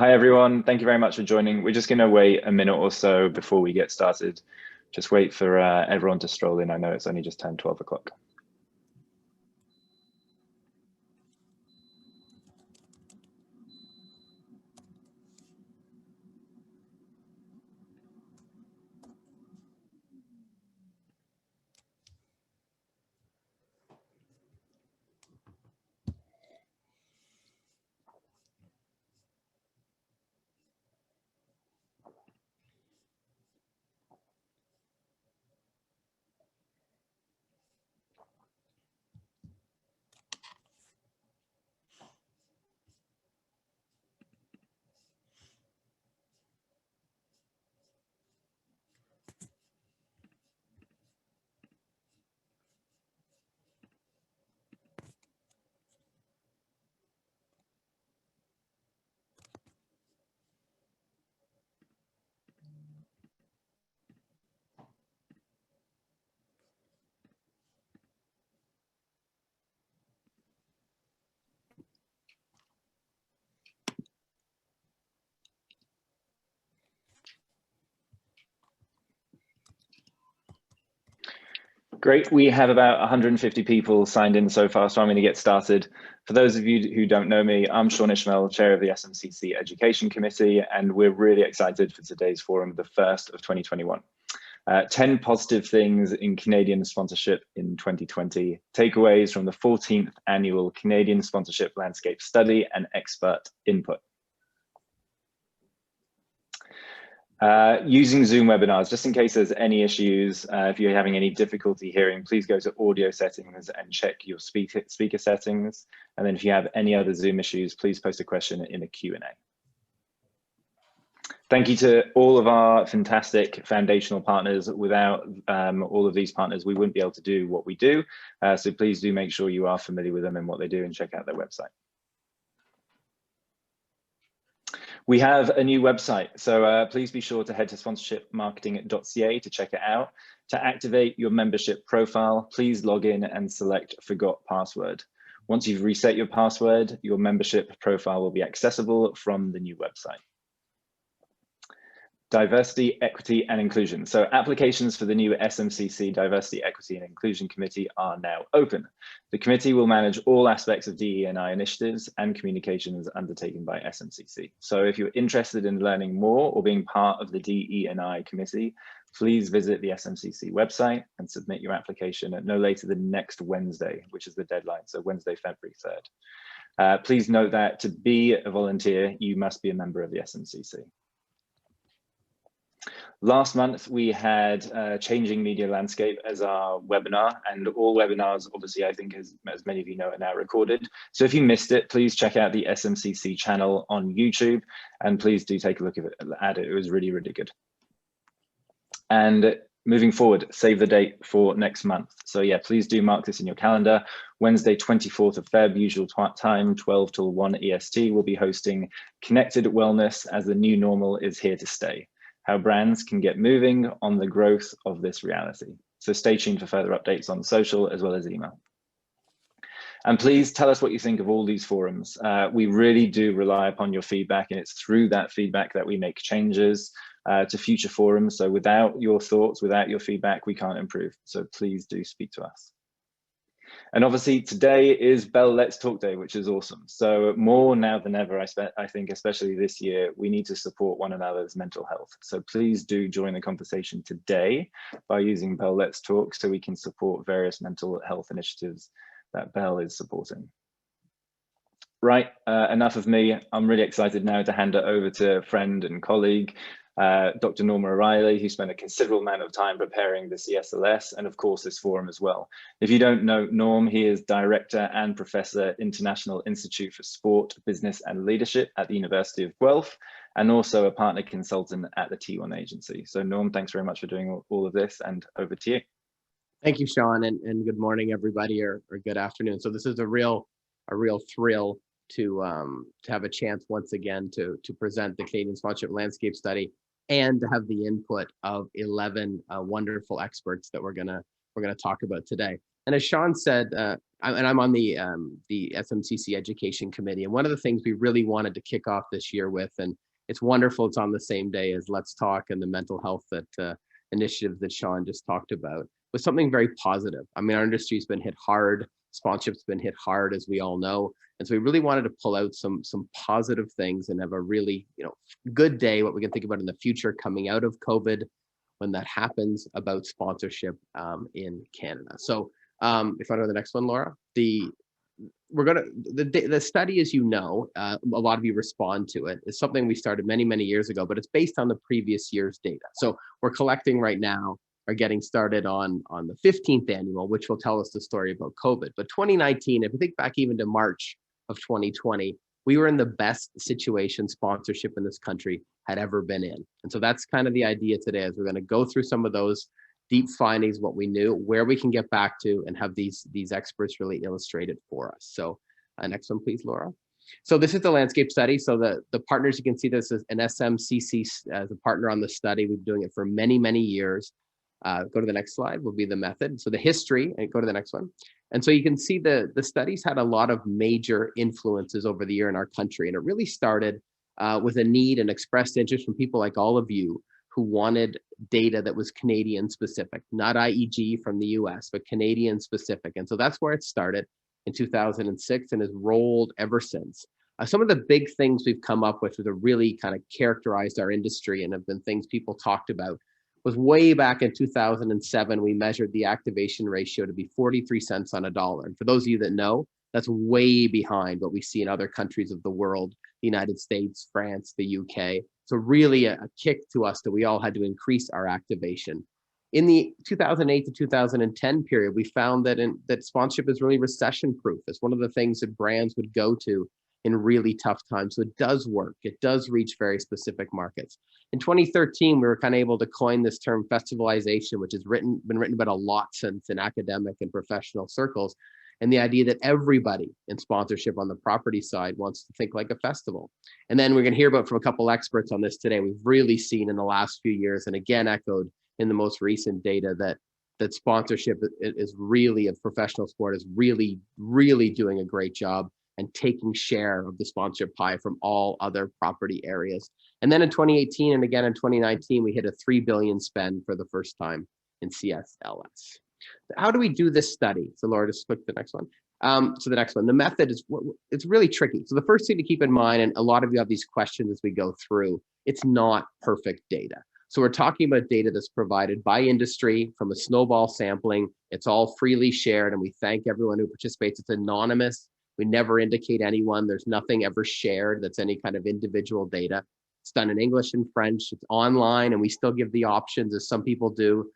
Hi, everyone. Thank you very much for joining. We're just going to wait a minute or so before we get started. Just wait for everyone to stroll in. I know it's only just turned 12 o'clock. Great. We have about 150 people signed in so far, so I'm going to get started. For those of you who don't know me, I'm Sean Ishmael, Chair of the SMCC Education Committee, and we're really excited for today's forum, the first of 2021. 10 positive things in Canadian sponsorship in 2020, takeaways from the 14th annual Canadian Sponsorship Landscape Study and expert input. Using Zoom webinars, just in case there's any issues, if you're having any difficulty hearing, please go to audio settings and check your speaker settings. And then if you have any other Zoom issues, please post a question in a Q&A. Thank you to all of our fantastic foundational partners. Without all of these partners, we wouldn't be able to do what we do. So please do make sure you are familiar with them and what they do and check out their website. We have a new website, so please be sure to head to sponsorshipmarketing.ca to check it out. To activate your membership profile, please log in and select Forgot Password. Once you've reset your password, your membership profile will be accessible from the new website. Diversity, equity, and inclusion. So applications for the new SMCC Diversity, Equity, and Inclusion Committee are now open. The committee will manage all aspects of DE&I initiatives and communications undertaken by SMCC. So if you're interested in learning more or being part of the DE&I committee, please visit the SMCC website and submit your application at no later than next Wednesday, which is the deadline, so Wednesday, February 3rd. Please note that to be a volunteer, you must be a member of the SMCC. Last month, we had Changing Media Landscape as our webinar, and all webinars, obviously, I think, as many of you know, are now recorded. So if you missed it, please check out the SMCC channel on YouTube, and please do take a look at it. It was really, really good. And moving forward, save the date for next month. So yeah, please do mark this in your calendar. Wednesday, 24th of Feb, usual time, 12 till 1 EST, we'll be hosting Connected Wellness as the new normal is here to stay. How brands can get moving on the growth of this reality. So stay tuned for further updates on social as well as email. And please tell us what you think of all these forums. We really do rely upon your feedback, and it's through that feedback that we make changes to future forums. So without your thoughts, without your feedback, we can't improve. So please do speak to us. And obviously today is Bell Let's Talk Day, which is awesome. So more now than ever, I think, especially this year, we need to support one another's mental health. So please do join the conversation today by using Bell Let's Talk so we can support various mental health initiatives that Bell is supporting. Right, enough of me. I'm really excited now to hand it over to friend and colleague, Dr. Norma O'Reilly, who spent a considerable amount of time preparing the CSLS and of course this forum as well. If you don't know Norm, he is Director and Professor, International Institute for Sport, Business and Leadership at the University of Guelph, and also a partner consultant at the T1 agency. So Norm, thanks very much for doing all of this, and over to you. Thank you, Sean, and good morning, everybody, or good afternoon. So this is a real thrill to have a chance once again to present the Canadian Sponsorship Landscape Study and to have the input of 11 wonderful experts that we're gonna talk about today. And as Sean said, I'm on the SMCC Education Committee. And one of the things we really wanted to kick off this year with, and it's wonderful it's on the same day as Let's Talk and the mental health that initiative that Sean just talked about, was something very positive. I mean, our industry's been hit hard. Sponsorship's been hit hard, as we all know. And so we really wanted to pull out some positive things and have a really, good day, what we can think about in the future coming out of COVID when that happens, about sponsorship in Canada. So if I go to the next one, Laura, the study, as you know, a lot of you respond to it, is something we started many, many years ago, but it's based on the previous year's data. So we're collecting right now, are getting started on the 15th annual, which will tell us the story about COVID. But 2019, if we think back even to March of 2020, we were in the best situation sponsorship in this country had ever been in. And so that's kind of the idea today, is we're going to go through some of those deep findings, what we knew, where we can get back to, and have these experts really illustrate it for us. So next one, please, Laura. So this is the landscape study. So the partners, you can see this as an SMCC as a partner on the study. We've been doing it for many, many years. Go to the next slide, will be the method. So the history, and go to the next one. And so you can see the studies had a lot of major influences over the year in our country. And it really started with a need and expressed interest from people like all of you who wanted data that was Canadian specific, not IEG from the US, but Canadian specific. And so that's where it started in 2006 and has rolled ever since. Some of the big things we've come up with that have really kind of characterized our industry and have been things people talked about was way back in 2007, we measured the activation ratio to be 43 cents on a dollar. And for those of you that know, that's way behind what we see in other countries of the world, the United States, France, the UK. So really a kick to us that we all had to increase our activation. In the 2008 to 2010 period, we found that that sponsorship is really recession proof. It's one of the things that brands would go to in really tough times. So it does work. It does reach very specific markets. In 2013, we were kind of able to coin this term festivalization, which has been written about a lot since in academic and professional circles. And the idea that everybody in sponsorship on the property side wants to think like a festival. And then we're going to hear about from a couple experts on this today. We've really seen in the last few years, and again echoed in the most recent data, that sponsorship is really, of professional sport, is really, really doing a great job and taking share of the sponsorship pie from all other property areas. And then in 2018 and again in 2019, we hit a $3 billion spend for the first time in CSLS. How do we do this study? So Laura, just click the next one. So the next one, the method is, it's really tricky. So the first thing to keep in mind, and a lot of you have these questions as we go through, it's not perfect data. So we're talking about data that's provided by industry from a snowball sampling. It's all freely shared, and we thank everyone who participates. It's anonymous. We never indicate anyone. There's nothing ever shared that's any kind of individual data. It's done in English and French. It's online, and we still give the options, as some people do,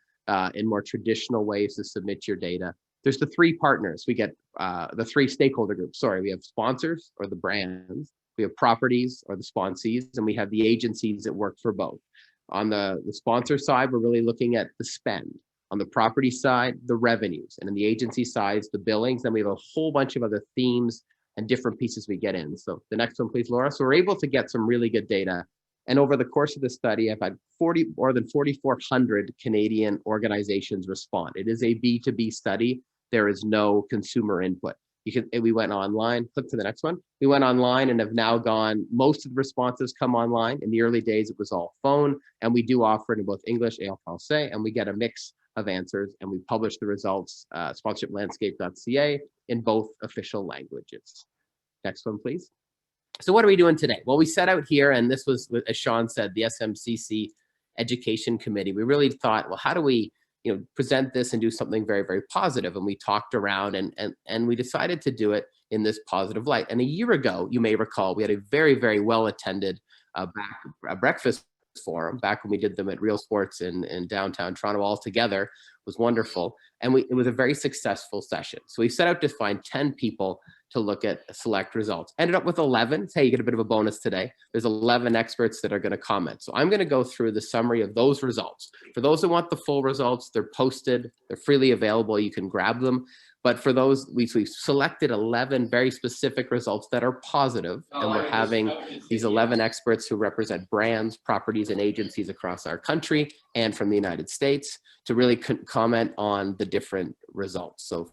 in more traditional ways to submit your data. There's the three partners. We get the three stakeholder groups. Sorry, we have sponsors, or the brands. We have properties, or the sponsees, and we have the agencies that work for both. On the sponsor side, we're really looking at the spend. On the property side, the revenues, and on the agency side, the billings. Then we have a whole bunch of other themes and different pieces we get in. So the next one, please, Laura. So we're able to get some really good data. And over the course of the study, I've had more than 4,400 Canadian organizations respond. It is a B2B study. There is no consumer input. We went online, click to the next one. We went online and have now gone, most of the responses come online. In the early days, it was all phone, and we do offer it in both English and Francais, and we get a mix of answers, and we publish the results, sponsorshiplandscape.ca, in both official languages. Next one, please. So what are we doing today? Well, we set out here, and this was, as Sean said, the SMCC Education Committee. We really thought, well, how do we present this and do something very, very positive? And we talked around and we decided to do it in this positive light. And a year ago, you may recall, we had a very, very well-attended breakfast forum back when we did them at Real Sports in downtown Toronto all together. It was wonderful. And it was a very successful session. So we set out to find 10 people to look at select results. Ended up with 11. Hey, you get a bit of a bonus today. There's 11 experts that are going to comment. So I'm going to go through the summary of those results. For those who want the full results, they're posted. They're freely available. You can grab them. But for those, we've selected 11 very specific results that are positive, and we're having these 11 experts who represent brands, properties, and agencies across our country and from the United States to really comment on the different results. So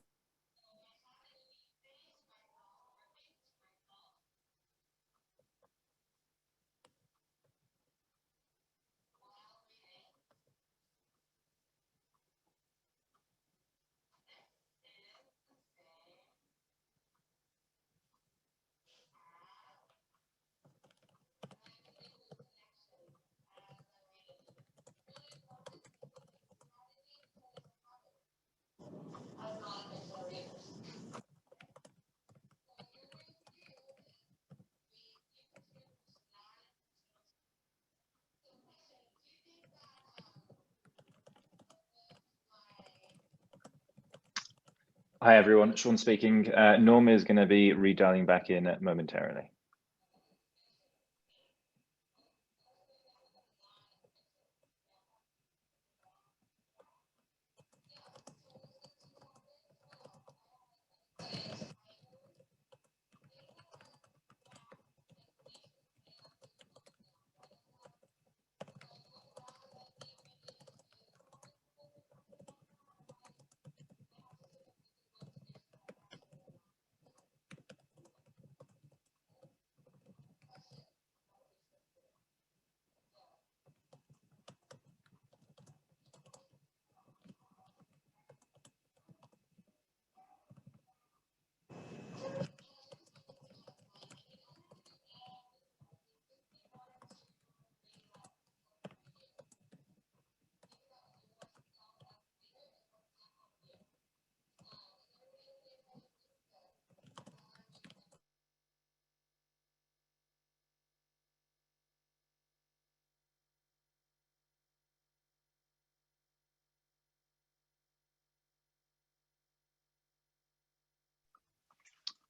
Hi everyone, Sean speaking. Norm is going to be redialing back in momentarily.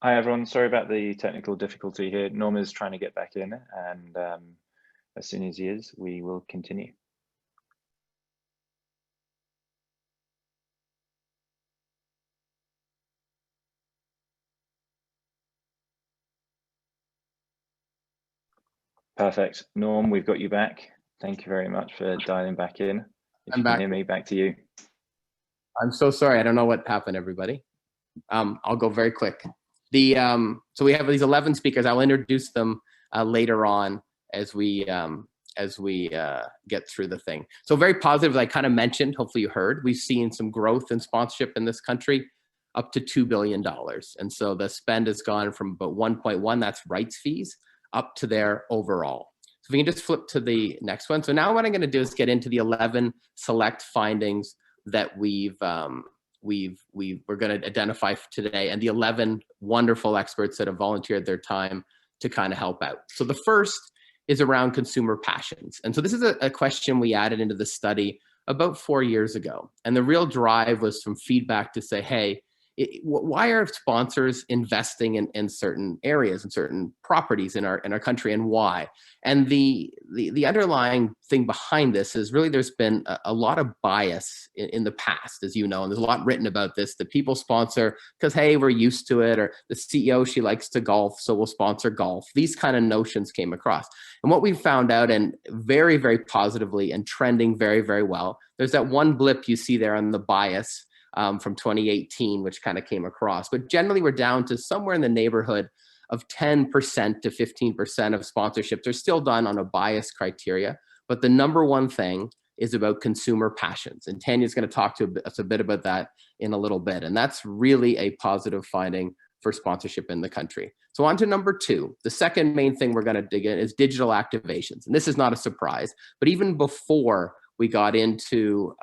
Hi everyone, sorry about the technical difficulty here. Norm is trying to get back in, and as soon as he is, we will continue. Perfect. Norm, we've got you back. Thank you very much for dialing back in. If you can hear me, back to you. I'm so sorry. I don't know what happened, everybody. I'll go very quick. So we have these 11 speakers. I'll introduce them later on as we get through the thing. So very positive, as I kind of mentioned, hopefully you heard, we've seen some growth in sponsorship in this country, up to $2 billion. And so the spend has gone from about 1.1, that's rights fees, up to there overall. So if we can just flip to the next one. So now what I'm going to do is get into the 11 select findings that we're going to identify today, and the 11 wonderful experts that have volunteered their time to kind of help out. So the first is around consumer passions. And so this is a question we added into the study about 4 years ago. And the real drive was from feedback to say, hey, why are sponsors investing in certain areas and certain properties in our country, and why? And the underlying thing behind this is really there's been a lot of bias in the past, as you know, and there's a lot written about this, that people sponsor because, hey, we're used to it, or the CEO, she likes to golf, so we'll sponsor golf. These kind of notions came across. And what we found out, and very, very positively and trending very, very well, there's that one blip you see there on the bias from 2018, which kind of came across. But generally, we're down to somewhere in the neighborhood of 10% to 15% of sponsorships are still done on a bias criteria. But the number one thing is about consumer passions. And Tania's going to talk to us a bit about that in a little bit. And that's really a positive finding for sponsorship in the country. So on to number two. The second main thing we're going to dig in is digital activations. And this is not a surprise, but even before we got into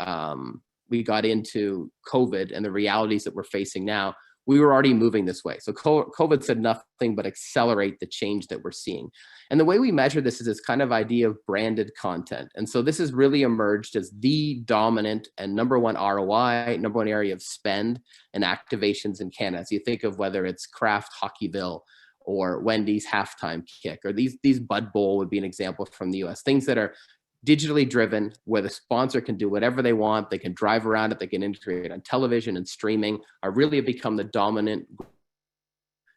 COVID and the realities that we're facing now, we were already moving this way. So COVID said nothing but accelerate the change that we're seeing. And the way we measure this is this kind of idea of branded content. And so this has really emerged as the dominant and number one ROI, number one area of spend and activations in Canada. So you think of whether it's Kraft Hockeyville or Wendy's halftime kick, or these Bud Bowl would be an example from the US, things that are digitally driven, where the sponsor can do whatever they want, they can drive around it, they can integrate on television and streaming, are really become the dominant.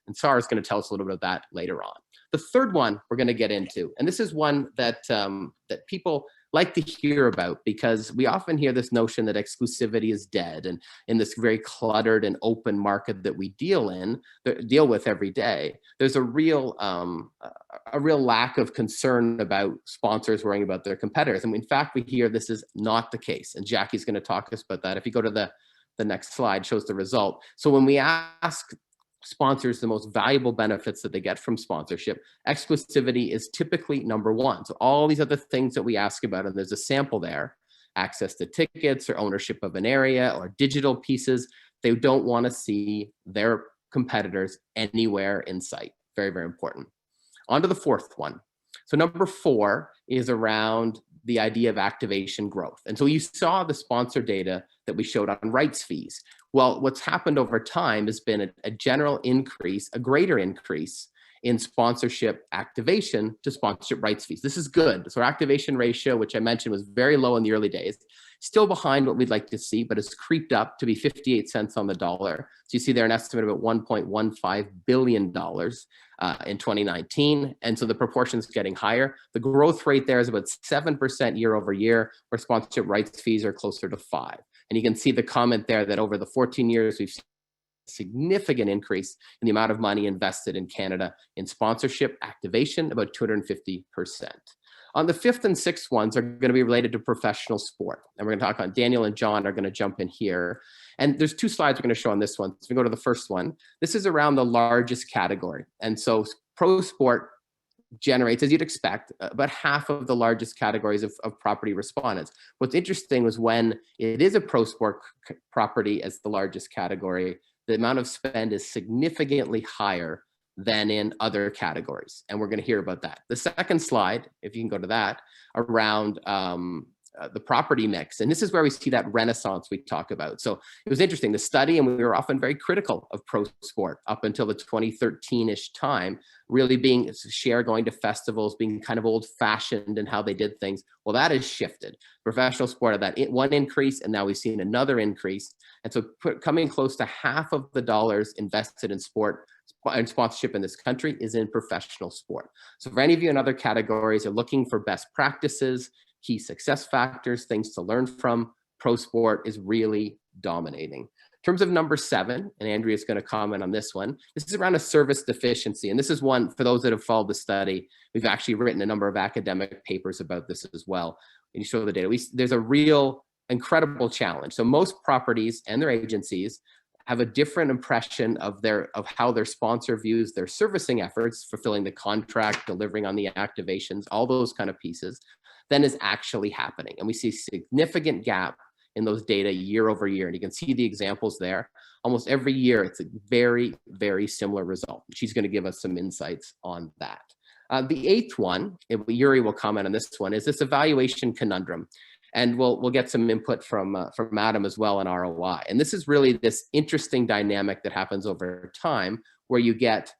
And Sahr is going to tell us a little bit of that later on. The third one we're going to get into, and this is one that that people like to hear about, because we often hear this notion that exclusivity is dead, and in this very cluttered and open market that we deal with every day, there's a real lack of concern about sponsors worrying about their competitors. And in fact, we hear this is not the case. And Jackie's going to talk to us about that. If you go to the next slide, shows the result. So when we ask sponsors the most valuable benefits that they get from sponsorship, exclusivity is typically number one. So all these other things that we ask about, and there's a sample there, access to tickets or ownership of an area or digital pieces, they don't want to see their competitors anywhere in sight. Very, very important. On to the fourth one. So number 4 is around the idea of activation growth. And so you saw the sponsor data that we showed on rights fees. Well, what's happened over time has been a general increase, a greater increase in sponsorship activation to sponsorship rights fees. This is good. So our activation ratio, which I mentioned was very low in the early days, still behind what we'd like to see, but it's creeped up to be 58 cents on the dollar. So you see there an estimate of about $1.15 billion in 2019. And so the proportion is getting higher. The growth rate there is about 7% year over year, where sponsorship rights fees are closer to 5%. And you can see the comment there that over the 14 years, we've seen significant increase in the amount of money invested in Canada in sponsorship activation, about 250%. On the fifth and sixth ones are going to be related to professional sport. And we're going to talk on Daniel and John are going to jump in here. And there's two slides we're going to show on this one. So we go to the first one. This is around the largest category. And so pro sport generates, as you'd expect, about half of the largest categories of property respondents. What's interesting was when it is a pro sport property as the largest category, the amount of spend is significantly higher than in other categories. And we're going to hear about that. The second slide, if you can go to that, around the property mix. And this is where we see that renaissance we talk about. So it was interesting, the study, and we were often very critical of pro sport up until the 2013-ish time, really being share going to festivals, being kind of old fashioned in how they did things. Well, that has shifted. Professional sport had that one increase, and now we've seen another increase. And so coming close to half of the dollars invested in sport and sponsorship in this country is in professional sport. So for any of you in other categories are looking for best practices, key success factors, things to learn from, pro sport is really dominating. In terms of number 7, and Andrea's going to comment on this one, this is around a service deficiency. And this is one, for those that have followed the study, we've actually written a number of academic papers about this as well. And you show the data. There's a real incredible challenge. So most properties and their agencies have a different impression of how their sponsor views their servicing efforts, fulfilling the contract, delivering on the activations, all those kind of pieces, than is actually happening. And we see significant gap in those data year over year. And you can see the examples there. Almost every year, it's a very, very similar result. She's going to give us some insights on that. The 8th one, Yuri will comment on this one, is this evaluation conundrum. And we'll get some input from Adam as well on ROI. And this is really this interesting dynamic that happens over time where you get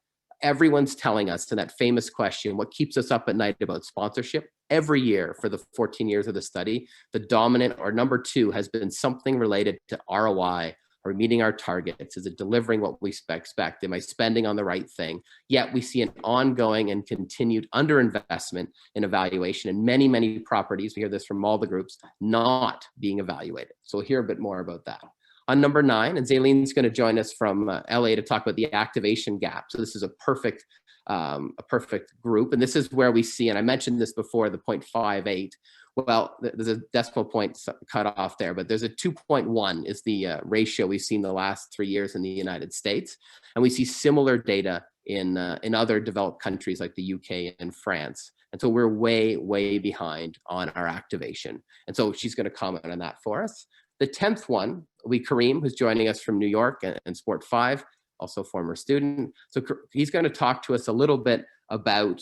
everyone's telling us to that famous question, what keeps us up at night about sponsorship? Every year for the 14 years of the study, the dominant or number 2 has been something related to ROI. Are we meeting our targets? Is it delivering what we expect? Am I spending on the right thing? Yet we see an ongoing and continued underinvestment in evaluation in many, many properties. We hear this from all the groups, not being evaluated. So we'll hear a bit more about that. On number 9, and Zaylene's going to join us from LA to talk about the activation gap. So this is a perfect group. And this is where we see, and I mentioned this before, the 0.58. Well, there's a decimal point cut off there, but there's a 2.1 is the ratio we've seen the last 3 years in the United States. And we see similar data in other developed countries like the UK and France. And so we're way, way behind on our activation. And so she's going to comment on that for us. The 10th one will be Kareem, who's joining us from New York and Sport 5, also former student. So he's going to talk to us a little bit about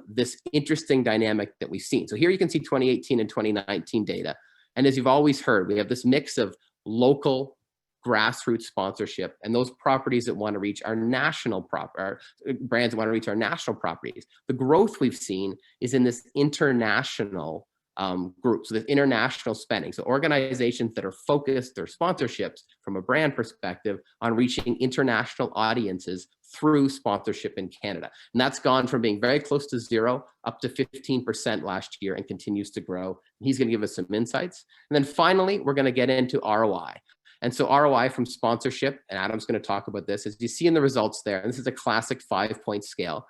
this interesting dynamic that we've seen. So here you can see 2018 and 2019 data. And as you've always heard, we have this mix of local grassroots sponsorship and those properties that want to reach our national brands that want to reach our national properties. The growth we've seen is in this international group, so the international spending. So organizations that are focused their sponsorships from a brand perspective on reaching international audiences through sponsorship in Canada. And that's gone from being very close to 0 up to 15% last year and continues to grow. He's going to give us some insights. And then finally, we're going to get into ROI. And so ROI from sponsorship, and Adam's going to talk about this, as you see in the results there, and this is a classic 5-point scale.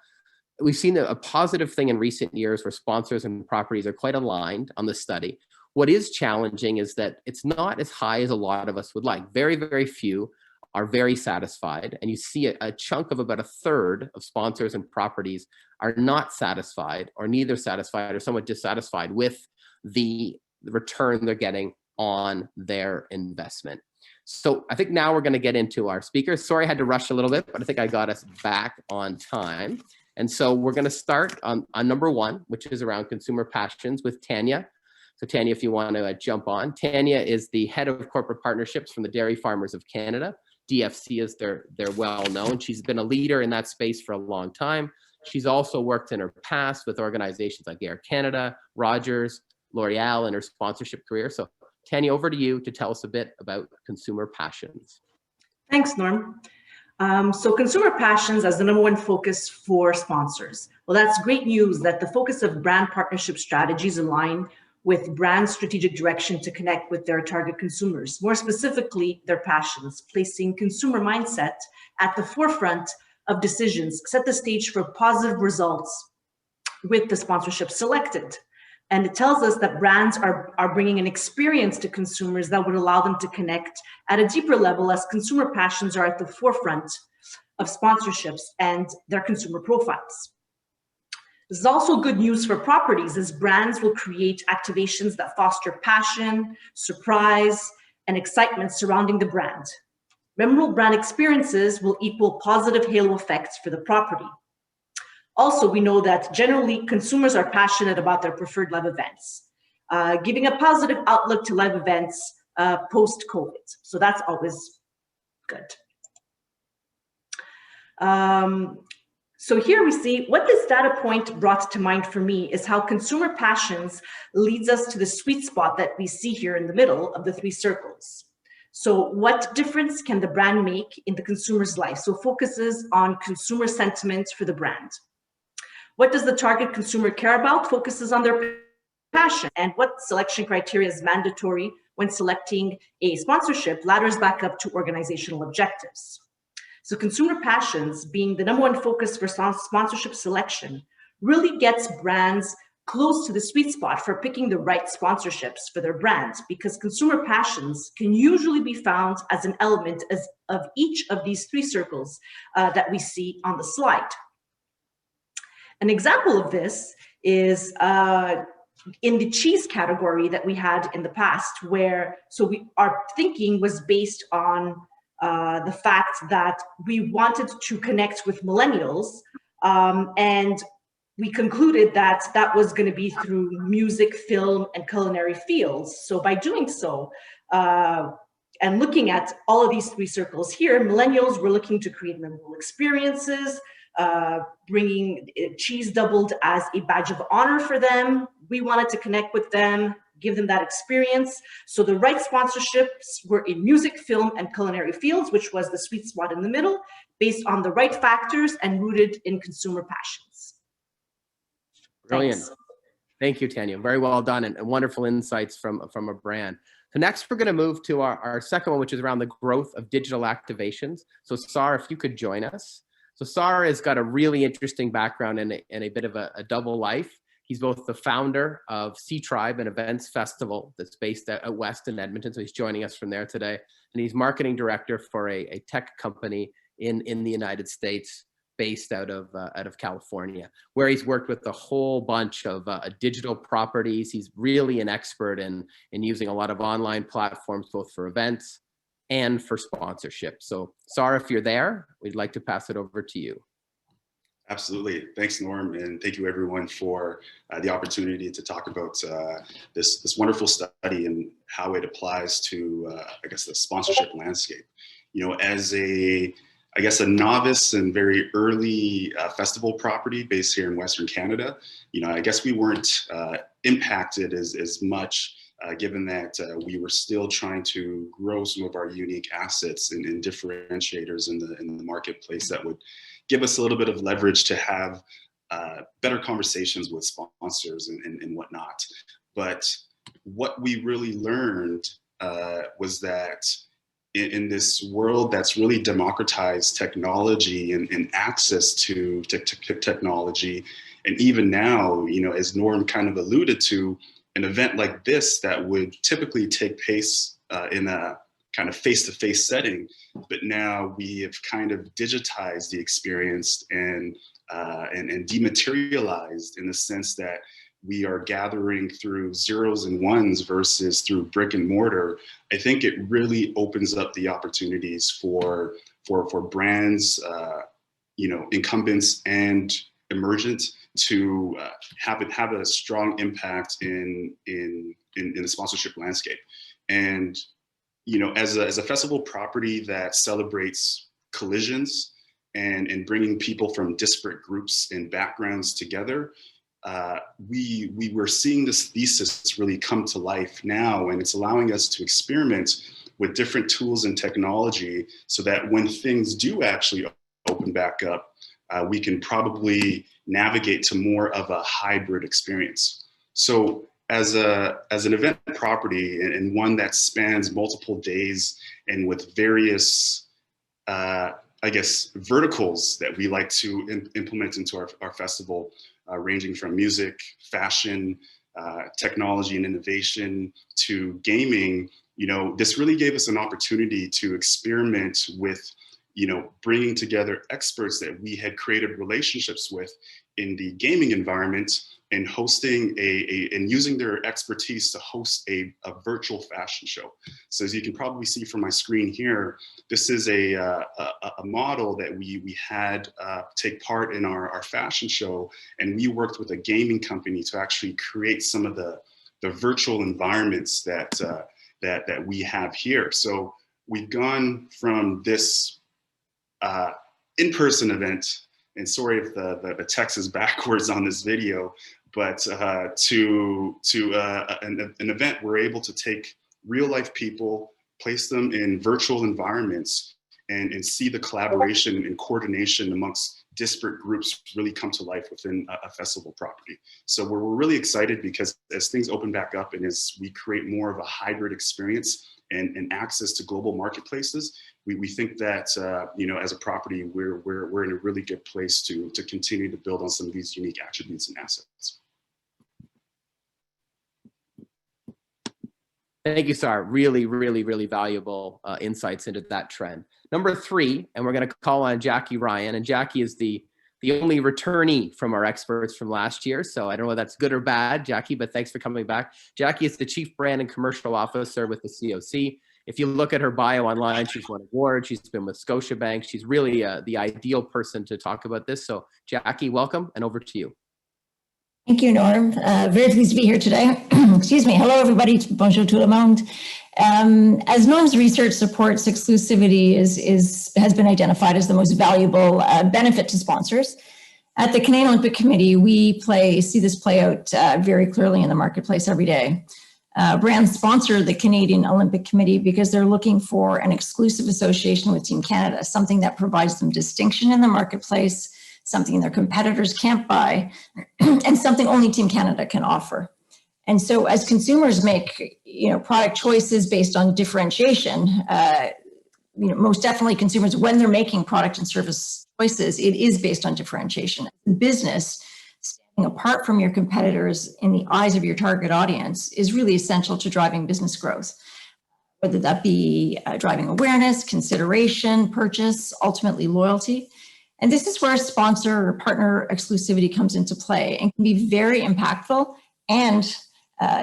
We've seen a positive thing in recent years where sponsors and properties are quite aligned on the study. What is challenging is that it's not as high as a lot of us would like. Very, very few are very satisfied. And you see a chunk of about 1/3 of sponsors and properties are not satisfied or neither satisfied or somewhat dissatisfied with the return they're getting on their investment. So I think now we're going to get into our speakers. Sorry, I had to rush a little bit, but I think I got us back on time. And so we're going to start on number 1, which is around consumer passions with Tania. So Tania, if you want to jump on. Tania is the head of corporate partnerships from the Dairy Farmers of Canada. DFC is they're well known. She's been a leader in that space for a long time. She's also worked in her past with organizations like Air Canada, Rogers, L'Oreal in her sponsorship career. So Tania, over to you to tell us a bit about Consumer Passions. Thanks, Norm. So Consumer Passions as the #1 focus for sponsors. Well, that's great news that the focus of brand partnership strategies align with brand strategic direction to connect with their target consumers, more specifically their passions, placing consumer mindset at the forefront of decisions, set the stage for positive results with the sponsorship selected. And it tells us that brands are bringing an experience to consumers that would allow them to connect at a deeper level as consumer passions are at the forefront of sponsorships and their consumer profiles. This is also good news for properties as brands will create activations that foster passion, surprise, and excitement surrounding the brand. Memorable brand experiences will equal positive halo effects for the property. Also, we know that generally consumers are passionate about their preferred live events, giving a positive outlook to live events post-COVID. So that's always good. So here we see what this data point brought to mind for me is how consumer passions leads us to the sweet spot that we see here in the middle of the 3 circles. So what difference can the brand make in the consumer's life? So focuses on consumer sentiment for the brand. What does the target consumer care about? Focuses on their passion. And what selection criteria is mandatory when selecting a sponsorship ladders back up to organizational objectives. So consumer passions being the #1 focus for sponsorship selection really gets brands close to the sweet spot for picking the right sponsorships for their brands, because consumer passions can usually be found as an element of each of these 3 circles that we see on the slide. An example of this is in the cheese category that we had in the past, where our thinking was based on the fact that we wanted to connect with millennials, and we concluded that that was going to be through music, film, and culinary fields. So by doing so, and looking at all of these 3 circles here, millennials were looking to create memorable experiences, bringing cheese doubled as a badge of honor for them. We wanted to connect with them, give them that experience. So the right sponsorships were in music, film, and culinary fields, which was the sweet spot in the middle, based on the right factors and rooted in consumer passions. Brilliant. Thanks. Thank you, Tania. Very well done and wonderful insights from a brand. So next we're going to move to our second one, which is around the growth of digital activations. So Sahr, if you could join us. So Sahr has got a really interesting background and a bit of a double life. He's both the founder of Sea Tribe, an events festival that's based out west in Edmonton. So he's joining us from there today. And he's marketing director for a tech company in the United States based out of California, where he's worked with a whole bunch of digital properties. He's really an expert in using a lot of online platforms, both for events and for sponsorship. So Sahr, if you're there, we'd like to pass it over to you. Absolutely. Thanks, Norm. And thank you everyone for the opportunity to talk about this wonderful study and how it applies to, I guess, the sponsorship landscape. You know, as a novice and very early festival property based here in Western Canada, you know, I guess we weren't impacted as much given that we were still trying to grow some of our unique assets and differentiators in the marketplace that would give us a little bit of leverage to have better conversations with sponsors and whatnot. But what we really learned was that in this world that's really democratized technology and access to technology, and even now, you know, as Norm kind of alluded to, an event like this that would typically take place in a kind of face-to-face setting, but now we have kind of digitized the experience and dematerialized in the sense that we are gathering through zeros and ones versus through brick and mortar. I think it really opens up the opportunities for brands, you know, incumbents and emergent to have a strong impact in the sponsorship landscape. And you know, as a festival property that celebrates collisions and bringing people from disparate groups and backgrounds together, we were seeing this thesis really come to life now, and it's allowing us to experiment with different tools and technology so that when things do actually open back up, we can probably navigate to more of a hybrid experience. So as an event property and one that spans multiple days and with various, I guess, verticals that we like to implement into our festival, ranging from music, fashion, technology and innovation to gaming, you know, this really gave us an opportunity to experiment with, you know, bringing together experts that we had created relationships with in the gaming environment and hosting and using their expertise to host a virtual fashion show. So as you can probably see from my screen here, this is a model that we had take part in our fashion show, and we worked with a gaming company to actually create some of the virtual environments that we have here. So we've gone from this in-person event, and sorry if the text is backwards on this video, but to an event we're able to take real life people, place them in virtual environments, and see the collaboration and coordination amongst disparate groups really come to life within a festival property. So we're really excited because as things open back up and as we create more of a hybrid experience and access to global marketplaces, we think that you know, as a property, we're in a really good place to continue to build on some of these unique attributes and assets. Thank you, Sahr. Really, really, really valuable insights into that trend. Number 3, and we're going to call on Jackie Ryan, and Jackie is the only returnee from our experts from last year. So I don't know if that's good or bad, Jackie, but thanks for coming back. Jackie is the Chief Brand and Commercial Officer with the COC. If you look at her bio online, she's won awards. She's been with Scotiabank. She's really the ideal person to talk about this. So Jackie, welcome, and over to you. Thank you, Norm. Very pleased to be here today. Excuse me. Hello, everybody. Bonjour tout le monde. As Norm's research supports, exclusivity has been identified as the most valuable benefit to sponsors. At the Canadian Olympic Committee, we see this play out very clearly in the marketplace every day. Brands sponsor the Canadian Olympic Committee because they're looking for an exclusive association with Team Canada, something that provides them distinction in the marketplace, something their competitors can't buy, and something only Team Canada can offer. And so as consumers make, you know, product choices based on differentiation, you know, most definitely consumers, when they're making product and service choices, it is based on differentiation. Business, standing apart from your competitors in the eyes of your target audience is really essential to driving business growth, whether that be driving awareness, consideration, purchase, ultimately loyalty. And this is where sponsor or partner exclusivity comes into play and can be very impactful, and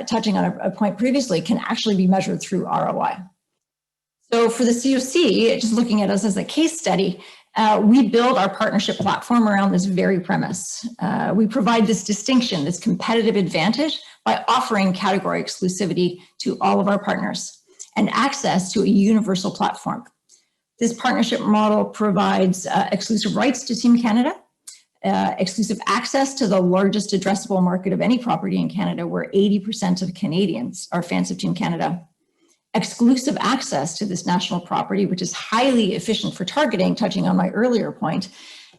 touching on a point previously, can actually be measured through ROI. So for the COC, just looking at us as a case study, we build our partnership platform around this very premise. We provide this distinction, this competitive advantage, by offering category exclusivity to all of our partners and access to a universal platform. This partnership model provides exclusive rights to Team Canada, exclusive access to the largest addressable market of any property in Canada, where 80% of Canadians are fans of Team Canada, exclusive access to this national property, which is highly efficient for targeting, touching on my earlier point,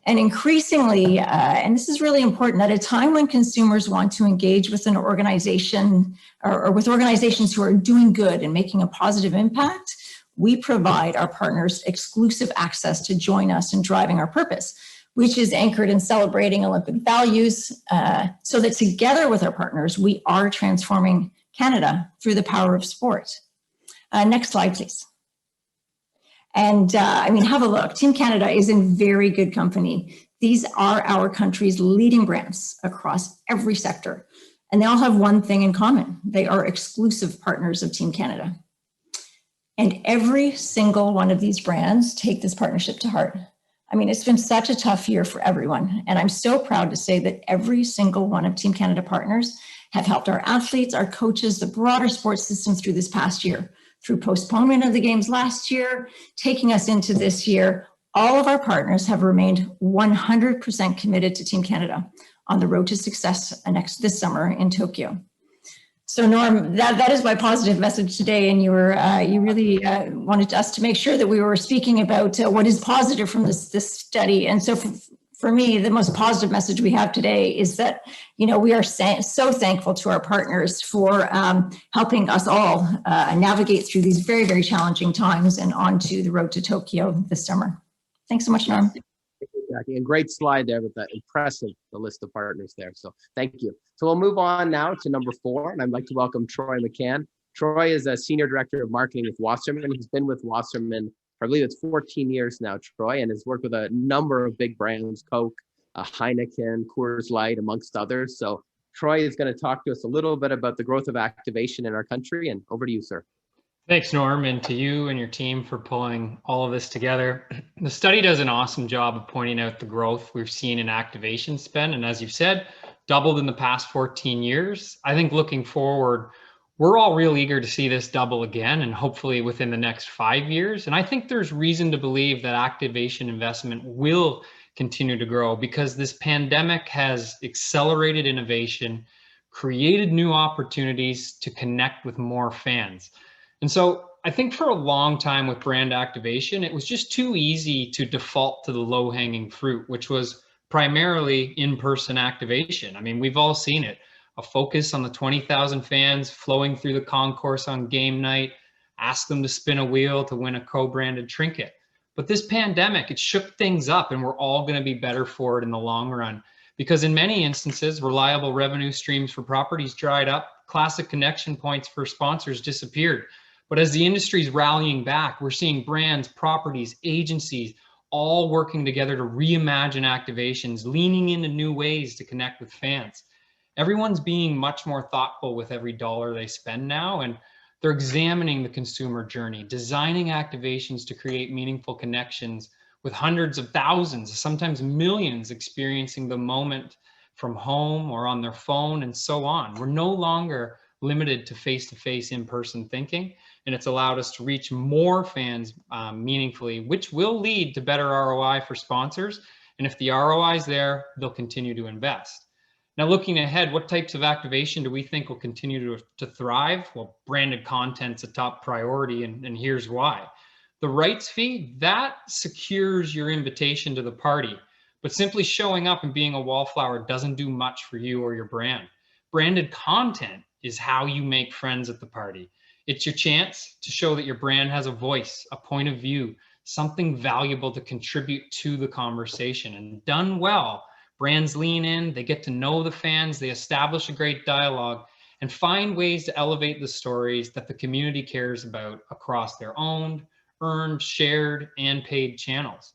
and increasingly, and this is really important, at a time when consumers want to engage with an organization or with organizations who are doing good and making a positive impact, we provide our partners exclusive access to join us in driving our purpose, which is anchored in celebrating Olympic values, so that together with our partners, we are transforming Canada through the power of sport. Next slide, please. And I mean, have a look. Team Canada is in very good company. These are our country's leading brands across every sector. And they all have one thing in common. They are exclusive partners of Team Canada. And every single one of these brands take this partnership to heart. I mean, it's been such a tough year for everyone. And I'm so proud to say that every single one of Team Canada partners have helped our athletes, our coaches, the broader sports system through this past year, through postponement of the games last year, taking us into this year. All of our partners have remained 100% committed to Team Canada on the road to success this summer in Tokyo. So Norm, that is my positive message today, and you really wanted us to make sure that we were speaking about what is positive from this study. And so for me, the most positive message we have today is that, you know, we are so thankful to our partners for helping us all navigate through these very, very challenging times and onto the road to Tokyo this summer. Thanks so much, Norm. Jackie, and great slide there with that impressive the list of partners there. So thank you. So we'll move on now to number 4, and I'd like to welcome Troy McCann. Troy is a Senior Director of Marketing with Wasserman. He's been with Wasserman for, I believe it's 14 years now, Troy, and has worked with a number of big brands, Coke, Heineken, Coors Light, amongst others. So Troy is going to talk to us a little bit about the growth of activation in our country, and over to you, sir. Thanks, Norm, and to you and your team for pulling all of this together. The study does an awesome job of pointing out the growth we've seen in activation spend, and as you've said, doubled in the past 14 years. I think looking forward, we're all real eager to see this double again, and hopefully within the next 5 years. And I think there's reason to believe that activation investment will continue to grow because this pandemic has accelerated innovation, created new opportunities to connect with more fans. And so I think for a long time with brand activation, it was just too easy to default to the low-hanging fruit, which was primarily in-person activation. I mean, we've all seen it. A focus on the 20,000 fans flowing through the concourse on game night, ask them to spin a wheel to win a co-branded trinket. But this pandemic, it shook things up, and we're all going to be better for it in the long run. Because in many instances, reliable revenue streams for properties dried up, classic connection points for sponsors disappeared. But as the industry is rallying back, we're seeing brands, properties, agencies, all working together to reimagine activations, leaning into new ways to connect with fans. Everyone's being much more thoughtful with every dollar they spend now, and they're examining the consumer journey, designing activations to create meaningful connections with hundreds of thousands, sometimes millions experiencing the moment from home or on their phone and so on. We're no longer limited to face-to-face in-person thinking, and it's allowed us to reach more fans meaningfully, which will lead to better ROI for sponsors. And if the ROI is there, they'll continue to invest. Now, looking ahead, what types of activation do we think will continue to thrive? Well, branded content's a top priority, and here's why. The rights fee, that secures your invitation to the party, but simply showing up and being a wallflower doesn't do much for you or your brand. Branded content is how you make friends at the party. It's your chance to show that your brand has a voice, a point of view, something valuable to contribute to the conversation. And done well, brands lean in, they get to know the fans, they establish a great dialogue, and find ways to elevate the stories that the community cares about across their owned, earned, shared, and paid channels.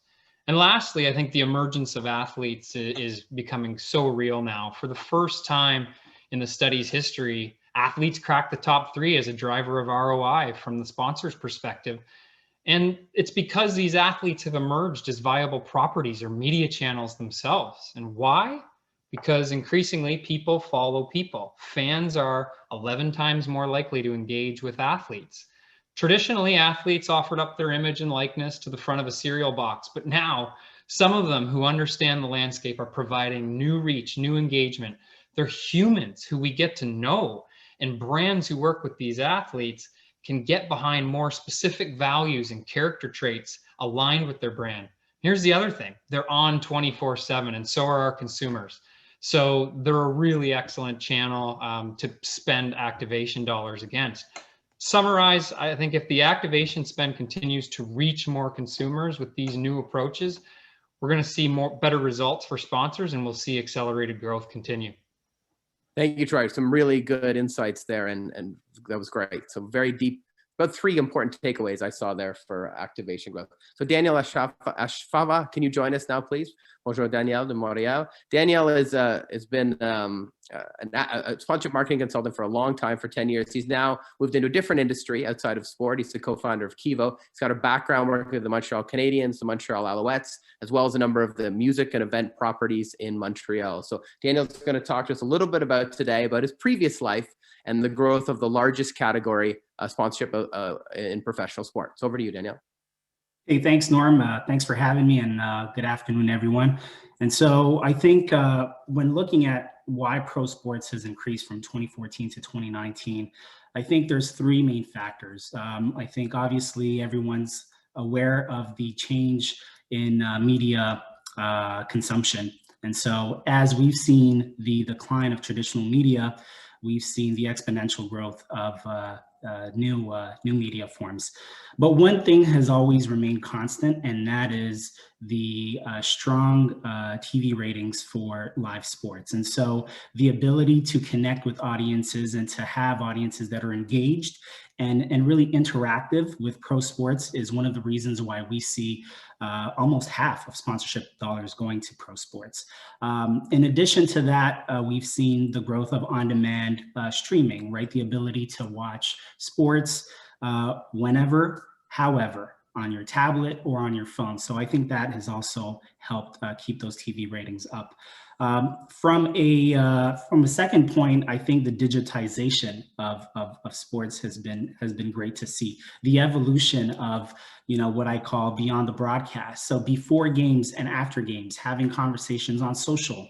And lastly, I think the emergence of athletes is becoming so real now. For the first time in the study's history, athletes cracked the top 3 as a driver of ROI from the sponsor's perspective. And it's because these athletes have emerged as viable properties or media channels themselves. And why? Because increasingly people follow people. Fans are 11 times more likely to engage with athletes. Traditionally, athletes offered up their image and likeness to the front of a cereal box, but now some of them who understand the landscape are providing new reach, new engagement. They're humans who we get to know, and brands who work with these athletes can get behind more specific values and character traits aligned with their brand. Here's the other thing. They're on 24/7, and so are our consumers. So they're a really excellent channel to spend activation dollars against. Summarize, I think if the activation spend continues to reach more consumers with these new approaches, we're going to see better results for sponsors, and we'll see accelerated growth continue. Thank you, Troy. Some really good insights there, and that was great. So very deep about 3 important takeaways I saw there for activation growth. So Daniel Ashfava, can you join us now, please? Bonjour, Danielle de Montreal. Daniel has been a sponsorship marketing consultant for a long time, for 10 years. He's now moved into a different industry outside of sport. He's the co-founder of Kivo. He's got a background working with the Montreal Canadiens, the Montreal Alouettes, as well as a number of the music and event properties in Montreal. So Daniel's going to talk to us a little bit about today, about his previous life and the growth of the largest category sponsorship in professional sports. Over to you, Daniel. Hey, thanks, Norm. Thanks for having me, and good afternoon, everyone. And so I think when looking at why pro sports has increased from 2014 to 2019, I think there's 3 main factors. I think obviously everyone's aware of the change in media consumption. And so as we've seen the decline of traditional media, we've seen the exponential growth of new media forms. But one thing has always remained constant, and that is the strong TV ratings for live sports. And so the ability to connect with audiences and to have audiences that are engaged and really interactive with pro sports is one of the reasons why we see almost half of sponsorship dollars going to pro sports. In addition to that, we've seen the growth of on-demand streaming, right? The ability to watch sports whenever, however, on your tablet or on your phone. So I think that has also helped keep those TV ratings up. From a second point, I think the digitization of sports has been great to see. The evolution of, what I call beyond the broadcast. So before games and after games, having conversations on social.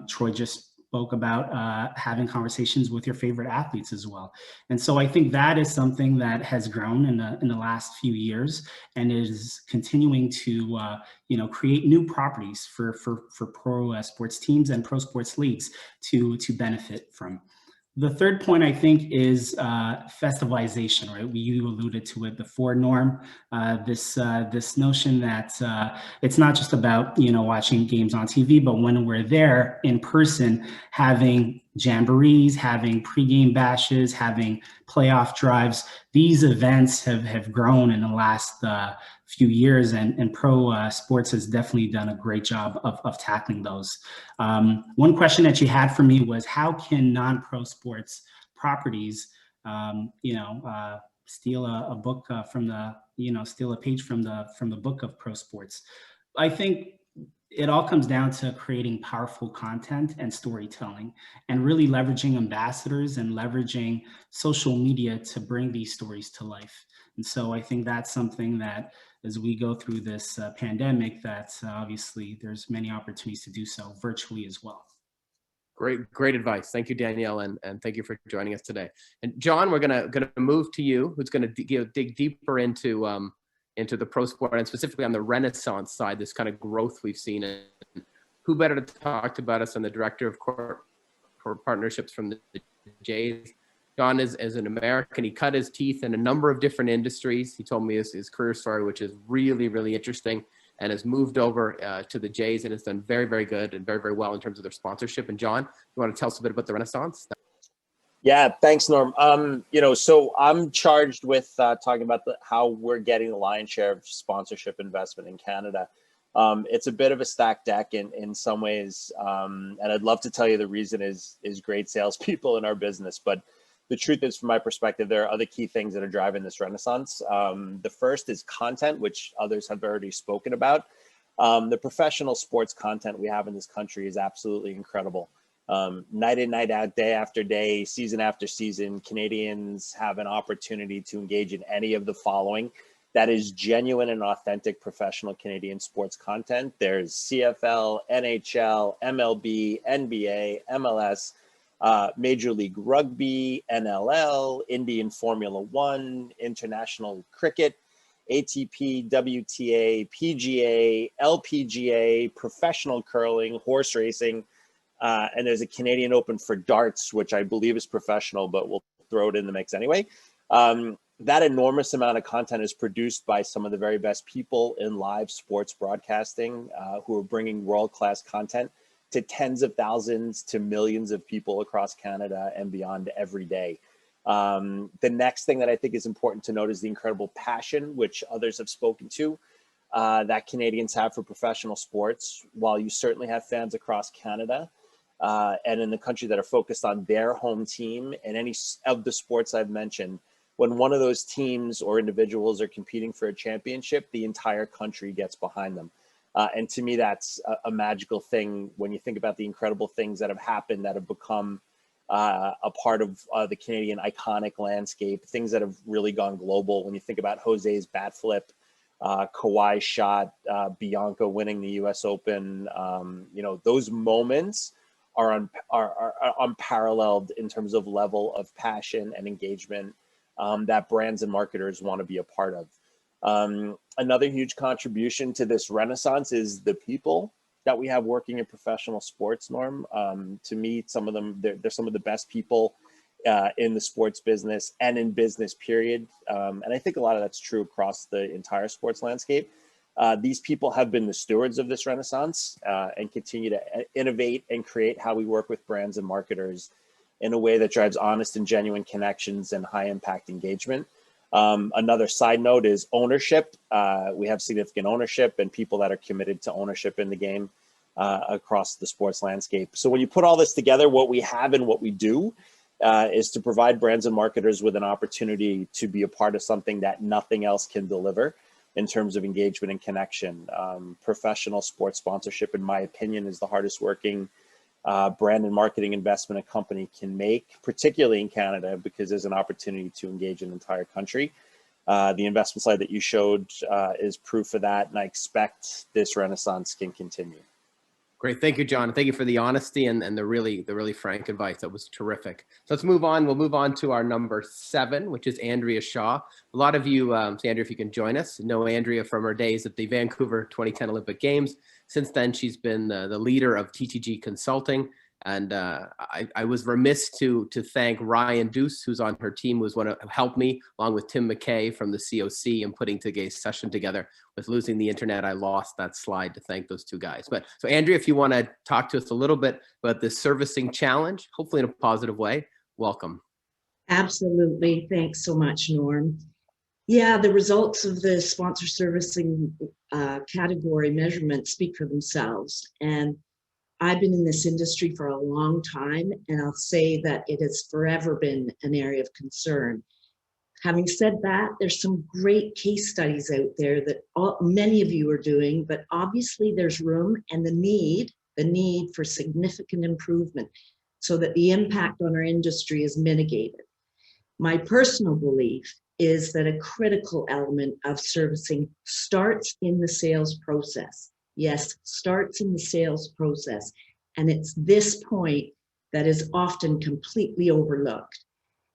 Troy just spoke about having conversations with your favorite athletes as well. And so I think that is something that has grown in the last few years and is continuing to create new properties for pro sports teams and pro sports leagues to benefit from. The third point, I think, is festivalization, right? You alluded to it before, Norm. This notion that it's not just about, watching games on TV, but when we're there in person, having jamborees, having pregame bashes, having playoff drives. These events have grown in the last few years, and pro sports has definitely done a great job of tackling those. One question that you had for me was, how can non-pro sports properties, steal a book from the, steal a page from the book of pro sports? I think it all comes down to creating powerful content and storytelling, and really leveraging ambassadors and leveraging social media to bring these stories to life. And so I think that's something that, as we go through this pandemic, that obviously there's many opportunities to do so virtually as well. Great advice. Thank you, Danielle, and thank you for joining us today. And John, we're gonna move to you, who's gonna dig deeper into the pro sport, and specifically on the Renaissance side, this kind of growth we've seen. And who better to talk about us than the director of corporate partnerships from the Jays? John is an American. He cut his teeth in a number of different industries. He told me his career story, which is really, really interesting, and has moved over to the Jays and has done very, very good and very, very well in terms of their sponsorship. And John, you want to tell us a bit about the Renaissance? Yeah, thanks, Norm. So I'm charged with talking about how we're getting the lion's share of sponsorship investment in Canada. It's a bit of a stacked deck in some ways, and I'd love to tell you the reason is great salespeople in our business. But the truth is, from my perspective, there are other key things that are driving this renaissance. The first is content, which others have already spoken about. The professional sports content we have in this country is absolutely incredible. Night in, night out, day after day, season after season, Canadians have an opportunity to engage in any of the following. That is genuine and authentic professional Canadian sports content. There's CFL, NHL, MLB, NBA, MLS, Major League Rugby, NLL, Indian Formula One, international cricket, ATP, WTA, PGA, LPGA, professional curling, horse racing, and there's a Canadian Open for darts, which I believe is professional, but we'll throw it in the mix anyway. That enormous amount of content is produced by some of the very best people in live sports broadcasting who are bringing world-class content to tens of thousands to millions of people across Canada and beyond every day. The next thing that I think is important to note is the incredible passion, which others have spoken to, that Canadians have for professional sports. While you certainly have fans across Canada and in the country that are focused on their home team and any of the sports I've mentioned, when one of those teams or individuals are competing for a championship, the entire country gets behind them. And to me, that's a magical thing when you think about the incredible things that have happened that have become a part of the Canadian iconic landscape, things that have really gone global. When you think about Jose's bat flip, Kawhi's shot, Bianca winning the US Open, you know, those moments are unparalleled in terms of level of passion and engagement that brands and marketers want to be a part of. Another huge contribution to this renaissance is the people that we have working in professional sports, Norm. To me, some of them, they're some of the best people in the sports business and in business, period. And I think a lot of that's true across the entire sports landscape. These people have been the stewards of this renaissance and continue to innovate and create how we work with brands and marketers in a way that drives honest and genuine connections and high impact engagement. Another side note is ownership. We have significant ownership and people that are committed to ownership in the game across the sports landscape. So when you put all this together, what we have and what we do is to provide brands and marketers with an opportunity to be a part of something that nothing else can deliver in terms of engagement and connection. Professional sports sponsorship, in my opinion, is the hardest working brand and marketing investment a company can make, particularly in Canada, because there's an opportunity to engage an entire country. The investment slide that you showed is proof of that, and I expect this renaissance can continue. Great. Thank you, John. Thank you for the honesty and the really frank advice. That was terrific. So let's move on. We'll move on to our number 7, which is Andrea Shaw. A lot of you, so Andrea, if you can join us, know Andrea from her days at the Vancouver 2010 Olympic Games. Since then, she's been the leader of TTG Consulting. And I was remiss to thank Ryan Deuce, who's on her team, who's helped me, along with Tim McKay from the COC, in putting today's session together. With losing the internet, I lost that slide to thank those two guys. But so Andrea, if you want to talk to us a little bit about this servicing challenge, hopefully in a positive way, welcome. Absolutely. Thanks so much, Norm. Yeah, the results of the sponsor servicing category measurement speak for themselves. And I've been in this industry for a long time, and I'll say that it has forever been an area of concern. Having said that, there's some great case studies out there that many of you are doing, but obviously there's room and the need for significant improvement so that the impact on our industry is mitigated. My personal belief is that a critical element of servicing starts in the sales process. Yes, starts in the sales process. And it's this point that is often completely overlooked.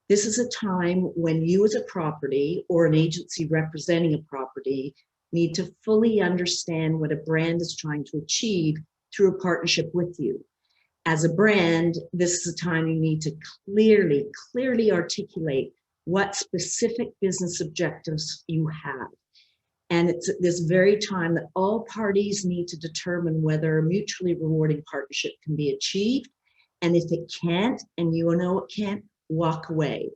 This is a time when you as a property or an agency representing a property need to fully understand what a brand is trying to achieve through a partnership with you. As a brand, this is a time you need to clearly articulate what specific business objectives you have. And it's at this very time that all parties need to determine whether a mutually rewarding partnership can be achieved. And if it can't, and you know it can't, walk away.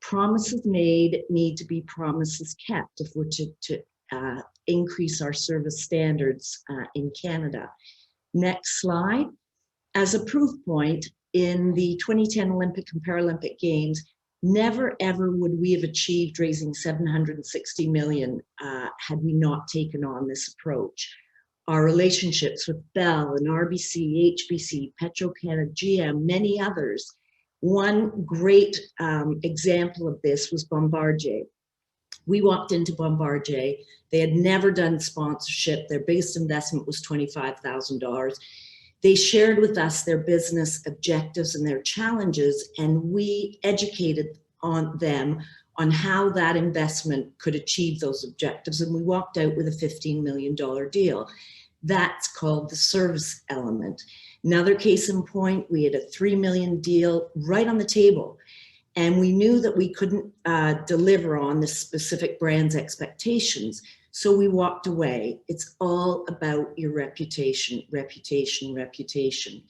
Promises made need to be promises kept if we're to increase our service standards in Canada. Next slide. As a proof point, in the 2010 Olympic and Paralympic Games, never ever would we have achieved raising $760 million had we not taken on this approach. Our relationships with Bell and RBC, HBC, Petro-Canada, GM, many others. One great example of this was Bombardier. We walked into Bombardier. They had never done sponsorship. Their biggest investment was $25,000. They shared with us their business objectives and their challenges, and we educated them on how that investment could achieve those objectives. And we walked out with a $15 million deal. That's called the service element. Another case in point, we had a $3 million deal right on the table. And we knew that we couldn't deliver on the specific brand's expectations. So we walked away. It's all about your reputation, reputation, reputation.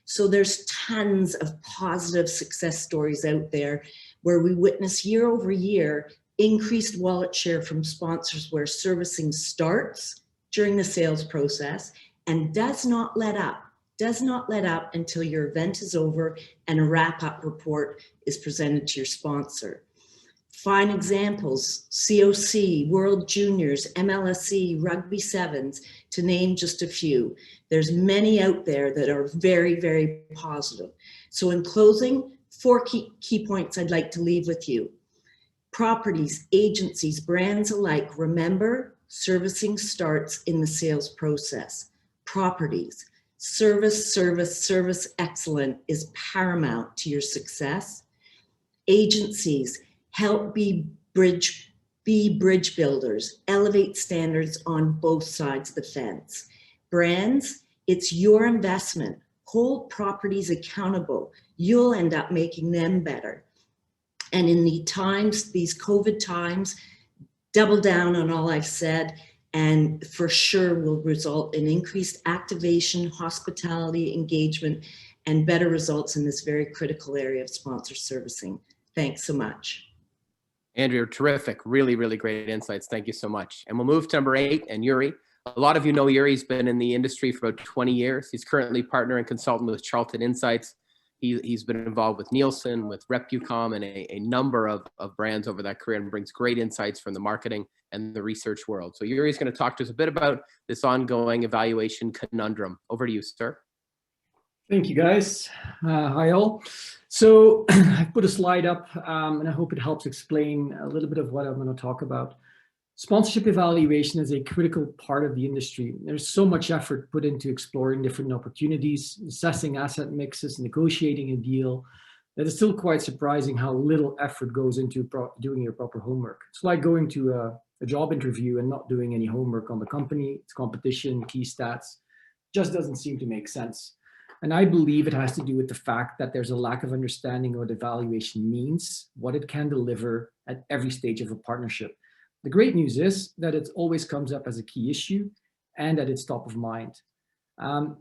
So there's tons of positive success stories out there where we witness year over year increased wallet share from sponsors where servicing starts during the sales process and does not let up until your event is over and a wrap-up report is presented to your sponsor. Fine examples, COC, World Juniors, MLSE, Rugby Sevens, to name just a few. There's many out there that are very, very positive. So in closing, 4 key points I'd like to leave with you. Properties, agencies, brands alike, remember, servicing starts in the sales process. Properties, service excellent is paramount to your success. Agencies, help be bridge builders, elevate standards on both sides of the fence. Brands, it's your investment. Hold properties accountable. You'll end up making them better. And in these COVID times, double down on all I've said, and for sure will result in increased activation, hospitality, engagement, and better results in this very critical area of sponsor servicing. Thanks so much. Andrea, terrific. Really, really great insights. Thank you so much. And we'll move to number 8, and Yuri. A lot of you know Yuri's been in the industry for about 20 years. He's currently partner and consultant with Charlton Insights. He's been involved with Nielsen, with Repucom, and a number of brands over that career, and brings great insights from the marketing and the research world. So Yuri's going to talk to us a bit about this ongoing evaluation conundrum. Over to you, sir. Thank you, guys. Hi, all. So I've put a slide up, and I hope it helps explain a little bit of what I'm going to talk about. Sponsorship evaluation is a critical part of the industry. There's so much effort put into exploring different opportunities, assessing asset mixes, negotiating a deal, that it's still quite surprising how little effort goes into doing your proper homework. It's like going to a job interview and not doing any homework on the company, its competition, key stats. Just doesn't seem to make sense. And I believe it has to do with the fact that there's a lack of understanding of what evaluation means, what it can deliver at every stage of a partnership. The great news is that it always comes up as a key issue and that it's top of mind.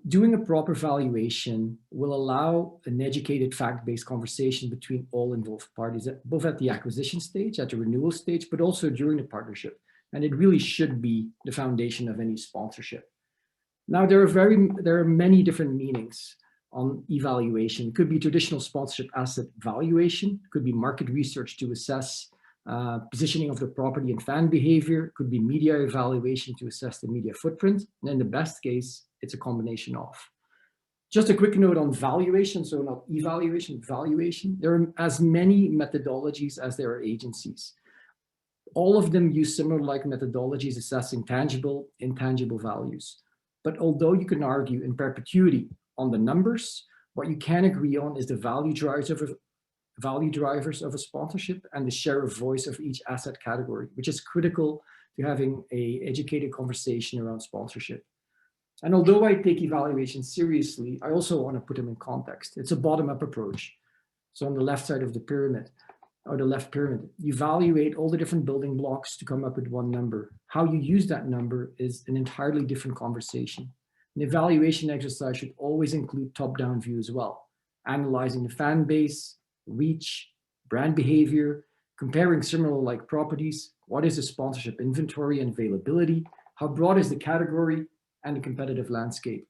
Doing a proper valuation will allow an educated, fact-based conversation between all involved parties, both at the acquisition stage, at the renewal stage, but also during the partnership. And it really should be the foundation of any sponsorship. Now, there are many different meanings on evaluation. It could be traditional sponsorship asset valuation, it could be market research to assess positioning of the property and fan behavior, it could be media evaluation to assess the media footprint, and in the best case, it's a combination of. Just a quick note on valuation, so not evaluation, valuation. There are as many methodologies as there are agencies. All of them use similar like methodologies assessing tangible, intangible values. But although you can argue in perpetuity on the numbers, what you can agree on is the value drivers of a sponsorship and the share of voice of each asset category, which is critical to having an educated conversation around sponsorship. And although I take evaluation seriously, I also want to put them in context. It's a bottom-up approach. So on the left side of the pyramid, or the left pyramid, you evaluate all the different building blocks to come up with one number. How you use that number is an entirely different conversation. An evaluation exercise should always include top-down view as well, analyzing the fan base, reach, brand behavior, comparing similar like properties, what is the sponsorship inventory and availability, how broad is the category, and the competitive landscape.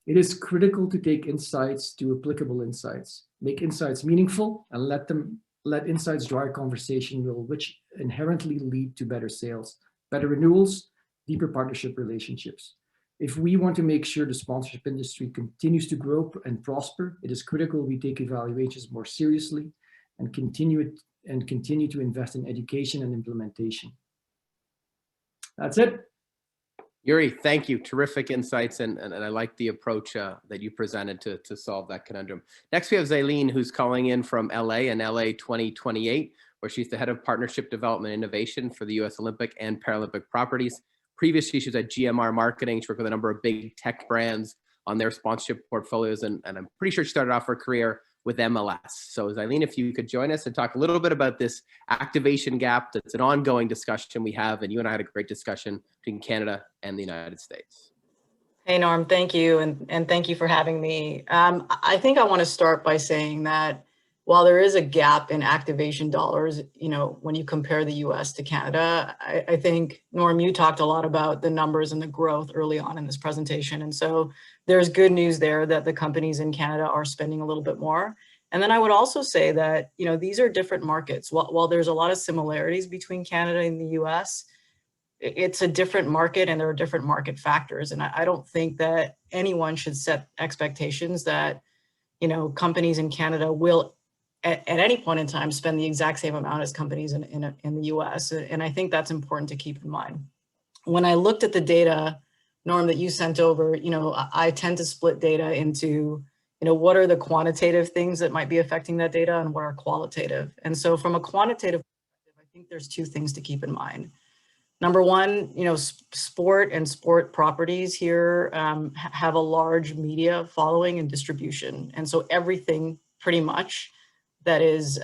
It is critical to take insights to applicable insights, make insights meaningful, and let insights drive conversation, which inherently lead to better sales, better renewals, deeper partnership relationships. If we want to make sure the sponsorship industry continues to grow and prosper, it is critical we take evaluations more seriously and continue to invest in education and implementation. That's it. Yuri, thank you. Terrific insights, and I like the approach that you presented to solve that conundrum. Next, we have Zaylene, who's calling in from LA and LA 2028, where she's the head of partnership development innovation for the US Olympic and Paralympic properties. Previously, she was at GMR Marketing. She worked with a number of big tech brands on their sponsorship portfolios, and I'm pretty sure she started off her career with MLS. So Zaylene, if you could join us and talk a little bit about this activation gap. That's an ongoing discussion we have, and you and I had a great discussion between Canada and the United States. Hey, Norm, thank you. And thank you for having me. I think I want to start by saying that while there is a gap in activation dollars, when you compare the US to Canada, I think, Norm, you talked a lot about the numbers and the growth early on in this presentation. And so there's good news there that the companies in Canada are spending a little bit more. And then I would also say that, these are different markets. While there's a lot of similarities between Canada and the US, it's a different market and there are different market factors. And I don't think that anyone should set expectations that, companies in Canada will at any point in time spend the exact same amount as companies in the US. And I think that's important to keep in mind. When I looked at the data, Norm, that you sent over, I tend to split data into, what are the quantitative things that might be affecting that data and what are qualitative. And so from a quantitative perspective, I think there's two things to keep in mind. Number one, sport and sport properties here have a large media following and distribution. And so everything pretty much that is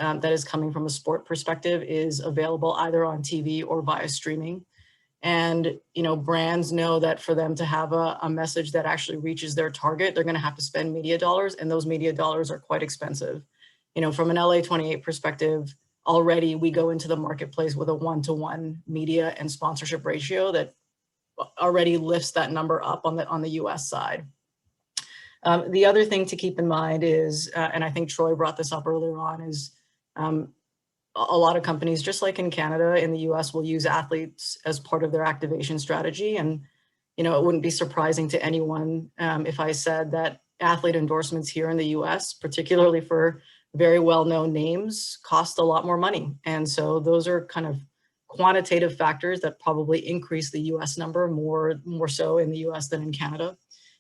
coming from a sport perspective is available either on TV or via streaming. And, brands know that for them to have a message that actually reaches their target, they're going to have to spend media dollars, and those media dollars are quite expensive. From an LA28 perspective, already we go into the marketplace with a 1-to-1 media and sponsorship ratio that already lifts that number up on the US side. The other thing to keep in mind is, and I think Troy brought this up earlier on, is a lot of companies, just like in Canada, in the US, will use athletes as part of their activation strategy. And, it wouldn't be surprising to anyone if I said that athlete endorsements here in the US, particularly for very well-known names, cost a lot more money. And so those are kind of quantitative factors that probably increase the US number more so in the US than in Canada.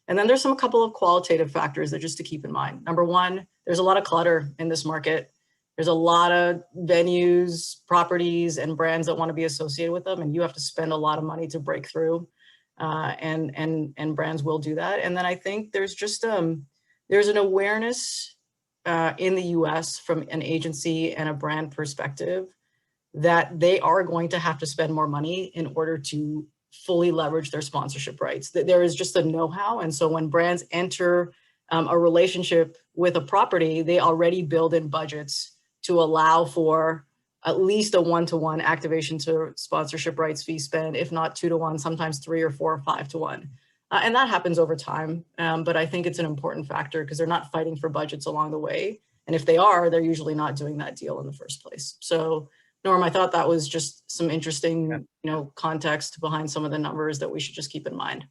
And then there's a couple of qualitative factors that just to keep in mind. Number one, there's a lot of clutter in this market. There's a lot of venues, properties, and brands that want to be associated with them, and you have to spend a lot of money to break through, and brands will do that. And then I think there's just there's an awareness in the US from an agency and a brand perspective that they are going to have to spend more money in order to fully leverage their sponsorship rights. That there is just a know-how. And so when brands enter a relationship with a property, they already build in budgets to allow for at least a 1-to-1 activation to sponsorship rights fee spend, if not 2-to-1, sometimes 3 or 4 or 5-to-1. And that happens over time, but I think it's an important factor because they're not fighting for budgets along the way. And if they are, they're usually not doing that deal in the first place. So, Norm, I thought that was just some interesting, context behind some of the numbers that we should just keep in mind.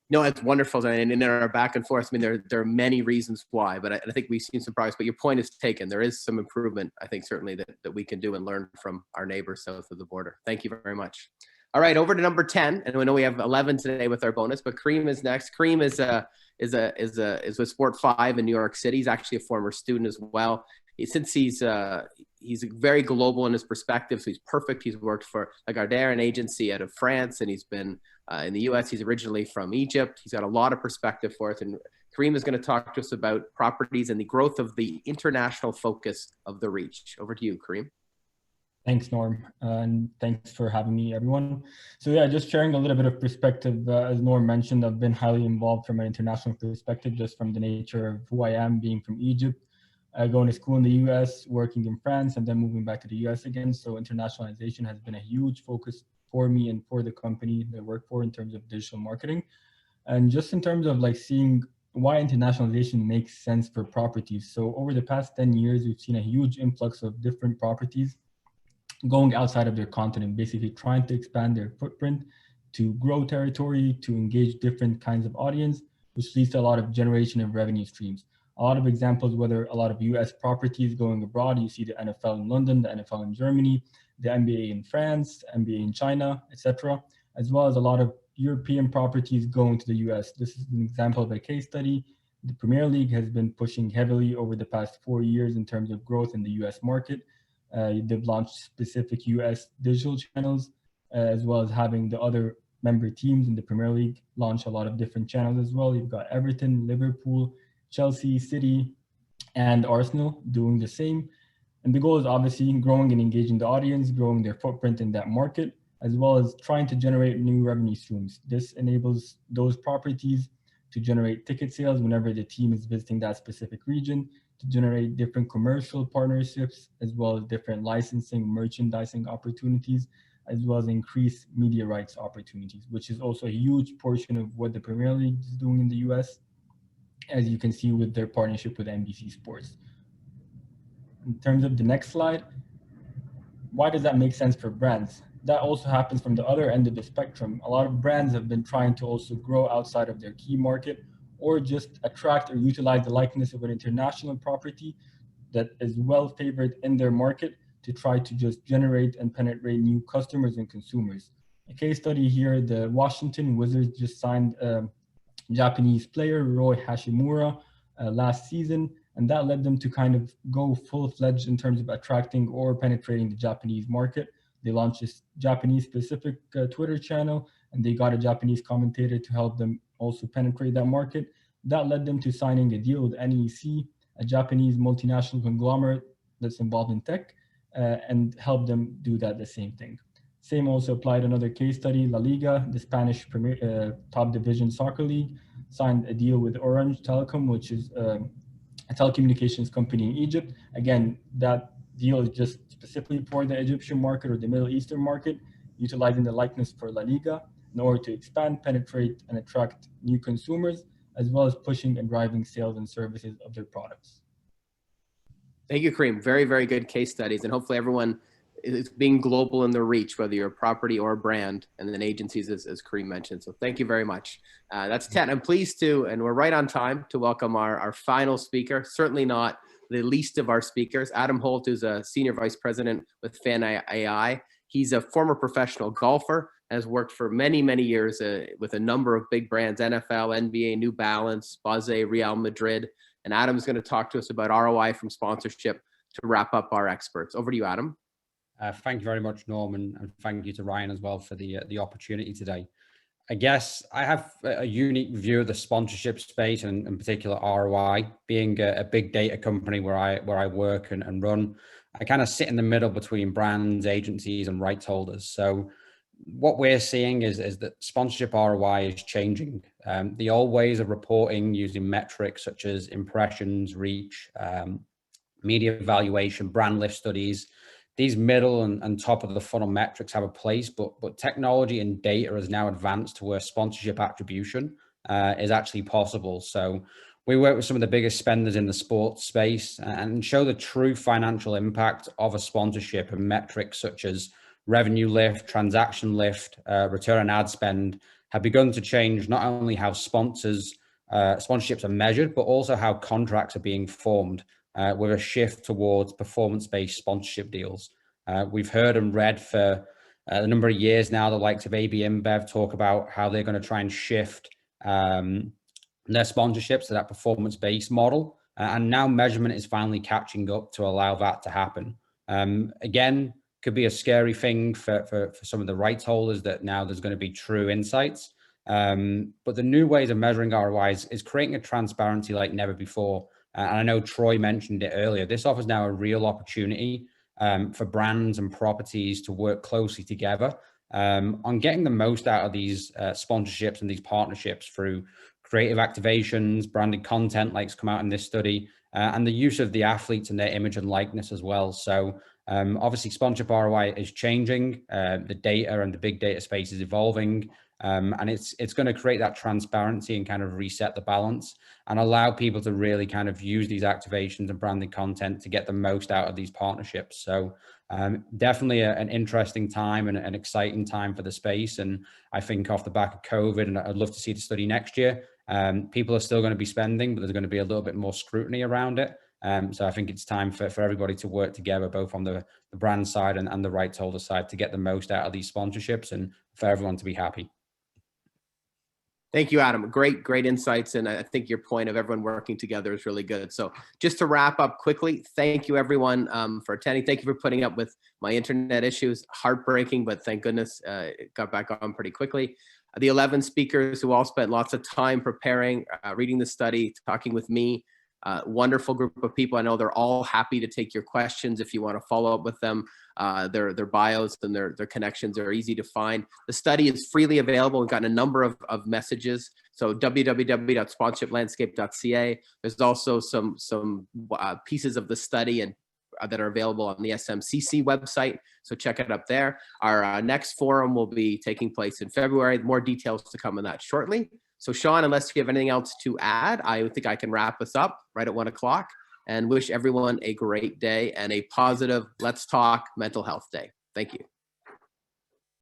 No, it's wonderful. And in our back and forth, I mean, there are many reasons why, but I think we've seen some progress, but your point is taken. There is some improvement, I think, certainly that we can do and learn from our neighbors south of the border. Thank you very much. All right, over to number 10, and we know we have 11 today with our bonus, but Kareem is next. Kareem is with Sport 5 in New York City. He's actually a former student as well. Since he's very global in his perspective, so he's perfect. He's worked for Lagardère, an agency out of France, and he's been in the US. He's originally from Egypt. He's got a lot of perspective for it, and Kareem is going to talk to us about properties and the growth of the international focus of the reach. Over to you, Kareem. Thanks, Norm, and thanks for having me, everyone. So yeah, just sharing a little bit of perspective. As Norm mentioned, I've been highly involved from an international perspective, just from the nature of who I am, being from Egypt, going to school in the US, working in France, and then moving back to the US again. So internationalization has been a huge focus for me and for the company that I work for in terms of digital marketing. And just in terms of seeing why internationalization makes sense for properties. So over the past 10 years, we've seen a huge influx of different properties going outside of their continent, basically trying to expand their footprint, to grow territory, to engage different kinds of audience, which leads to a lot of generation of revenue streams. A lot of examples, whether a lot of US properties going abroad, you see the NFL in London, the NFL in Germany, the NBA in France, NBA in China, etc., as well as a lot of European properties going to the US. This is an example of a case study. The Premier League has been pushing heavily over the past 4 years in terms of growth in the US market. They've launched specific US digital channels, as well as having the other member teams in the Premier League launch a lot of different channels as well. You've got Everton, Liverpool, Chelsea, City, and Arsenal doing the same. And the goal is obviously growing and engaging the audience, growing their footprint in that market, as well as trying to generate new revenue streams. This enables those properties to generate ticket sales whenever the team is visiting that specific region, to generate different commercial partnerships, as well as different licensing, merchandising opportunities, as well as increase media rights opportunities, which is also a huge portion of what the Premier League is doing in the US, as you can see with their partnership with NBC Sports. In terms of the next slide, why does that make sense for brands? That also happens from the other end of the spectrum. A lot of brands have been trying to also grow outside of their key market, or just attract or utilize the likeness of an international property that is well favored in their market to try to just generate and penetrate new customers and consumers. A case study here, the Washington Wizards just signed a Japanese player, Roi Hashimura, last season, and that led them to kind of go full-fledged in terms of attracting or penetrating the Japanese market. They launched a Japanese-specific Twitter channel, and they got a Japanese commentator to help them also penetrate that market. That led them to signing a deal with NEC, a Japanese multinational conglomerate that's involved in tech, and help them do that the same thing. Same also applied another case study. La Liga, the Spanish premier, top division soccer league, signed a deal with Orange Telecom, which is a telecommunications company in Egypt. Again, that deal is just specifically for the Egyptian market or the Middle Eastern market, utilizing the likeness for La Liga in order to expand, penetrate, and attract new consumers, as well as pushing and driving sales and services of their products. Thank you, Kareem. Very, very good case studies. And hopefully everyone is being global in their reach, whether you're a property or a brand, and then agencies, as Kareem mentioned. So thank you very much. That's 10. I'm pleased to, and we're right on time, to welcome our final speaker, certainly not the least of our speakers, Adam Holt, who's a Senior Vice President with Fan AI. He's a former professional golfer, has worked for many, many years with a number of big brands, NFL, NBA, New Balance, Buzz, Real Madrid. And Adam's going to talk to us about ROI from sponsorship to wrap up our experts. Over to you, Adam. Thank you very much, Norman, and thank you to Ryan as well for the opportunity today. I guess I have a unique view of the sponsorship space, and in particular ROI. Being a big data company where I work and run, I kind of sit in the middle between brands, agencies, and rights holders. So what we're seeing is that sponsorship ROI is changing. The old ways of reporting using metrics such as impressions, reach, media evaluation, brand lift studies, these middle and top of the funnel metrics have a place, but technology and data has now advanced to where sponsorship attribution is actually possible. So we work with some of the biggest spenders in the sports space and show the true financial impact of a sponsorship, and metrics such as revenue lift, transaction lift, return on ad spend have begun to change not only how sponsorships are measured, but also how contracts are being formed, with a shift towards performance-based sponsorship deals. We've heard and read for a number of years now the likes of AB InBev talk about how they're going to try and shift their sponsorships to that performance-based model, and now measurement is finally catching up to allow that to happen. Again, could be a scary thing for some of the rights holders that now there's going to be true insights. But the new ways of measuring ROI is creating a transparency like never before. And I know Troy mentioned it earlier. This offers now a real opportunity for brands and properties to work closely together on getting the most out of these sponsorships and these partnerships through creative activations, branded content like come out in this study, and the use of the athletes and their image and likeness as well. So obviously sponsorship ROI is changing, the data and the big data space is evolving, and it's going to create that transparency and kind of reset the balance and allow people to really kind of use these activations and branded content to get the most out of these partnerships. So definitely an interesting time and an exciting time for the space. And I think off the back of COVID, and I'd love to see the study next year, people are still going to be spending, but there's going to be a little bit more scrutiny around it. So I think it's time for everybody to work together, both on the brand side and the rights holder side, to get the most out of these sponsorships and for everyone to be happy. Thank you, Adam. Great insights. And I think your point of everyone working together is really good. So just to wrap up quickly, thank you everyone for attending. Thank you for putting up with my internet issues. Heartbreaking, but thank goodness it got back on pretty quickly. The 11 speakers who all spent lots of time preparing, reading the study, talking with me. Wonderful group of people. I know they're all happy to take your questions if you want to follow up with them. Their bios and their connections are easy to find. The study is freely available. We've gotten a number of messages. So www.sponsorshiplandscape.ca. There's also some pieces of the study and that are available on the SMCC website. So check it up there. Our next forum will be taking place in February. More details to come on that shortly. So Sean, unless you have anything else to add, I think I can wrap us up right at 1 o'clock and wish everyone a great day and a positive Let's Talk Mental Health Day. Thank you.